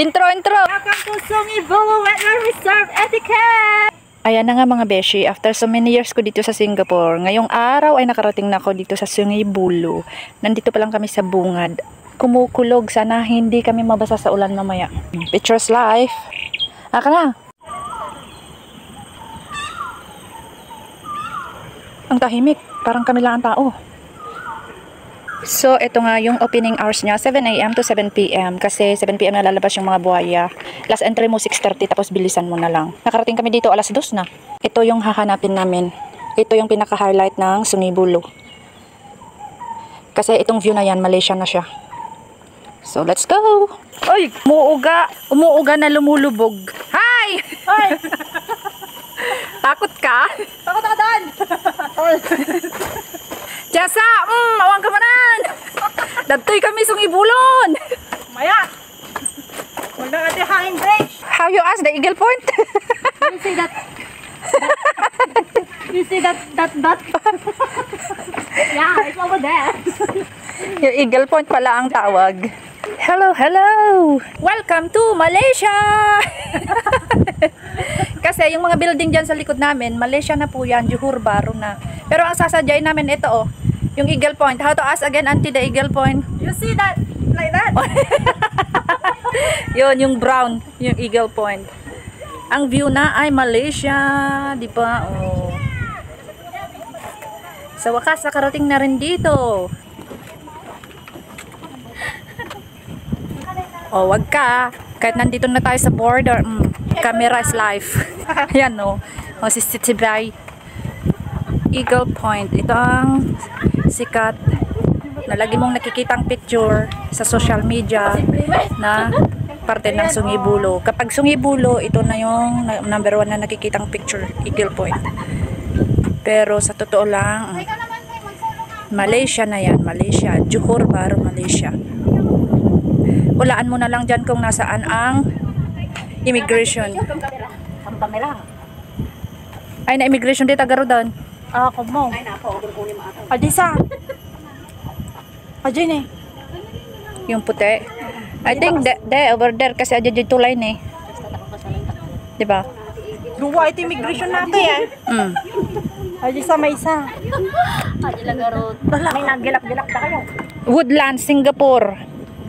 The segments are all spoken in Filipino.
Intro! Welcome to Sungei-Buloh Wetland Reserve Etiquette! Ayan na nga mga beshi, after so many years ko dito sa Singapore, ngayong araw ay nakarating na ako dito sa Sungei-Buloh. Nandito pa lang kami sa bungad. Kumukulog, sana hindi kami mabasa sa ulan mamaya. Pictures life. Aka na! Ang tahimik, parang kami lang ang tao. So, ito nga yung opening hours niya, 7 AM to 7 PM. Kasi 7 PM na lalabas yung mga buhaya. Last entry mo 6:30, tapos bilisan mo na lang. Nakarating kami dito, alas 2 na. Ito yung hahanapin namin. Ito yung pinaka-highlight ng Sungei-Buloh. Kasi itong view na yan, Malaysia na siya. So, let's go! Oy! Umuuga na lumulubog. Hi! Hoy! Takot ka? Takot ako doon! Jasa! Awang ka manan! Dagtoy kami Sungei-Buloh! Maya! Wala ka di hanging bridge! How you ask the Eagle Point? You see that? You see that? Yeah, it's over there. Yung Eagle Point pala ang tawag. Hello! Welcome to Malaysia! Kasi yung mga building dyan sa likod namin, Malaysia na po yan, Johor Bahru na. Pero ang sasadyain namin ito yung Eagle Point. How to ask again, Auntie, the Eagle Point? You see that? Like that? Yun, yung brown, yung Eagle Point. Ang view na ay Malaysia, di ba? Oh. Sa wakas, nakarating na rin dito. Oh, wag ka. Kahit nandito na tayo sa border, camera is life. Ayan, no. Oh, si Sitibay. Eagle Point. Ito ang sikat na lagi mong nakikitang picture sa social media na parte ng Sungei-Buloh. Kapag Sungei-Buloh, ito na yung number 1 na nakikitang picture, Eagle Point. Pero sa totoo lang, Malaysia na yan, Malaysia. Johor Bahru, Malaysia. Hulaan mo na lang dyan kung nasaan ang immigration. Ang kamera. Ay, na immigration dito, Garudan. Ako mo. Adisa. Ajay eh. Yung puti. I think over there kasi adya dito line eh. Diba? Duwa ito immigration natin eh. Adisa may isa. Adila garot. May nagilak-gilak na kayo. Woodlands, Singapore.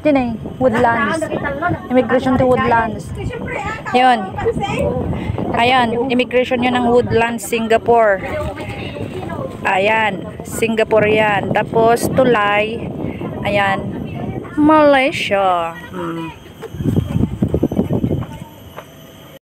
Yun eh, Woodlands. Immigration to Woodlands. Yun. Ayan, immigration yun ng Woodlands, Singapore. Ayan, Singapore yan. Tapos, Tulay. Ayan, Malaysia.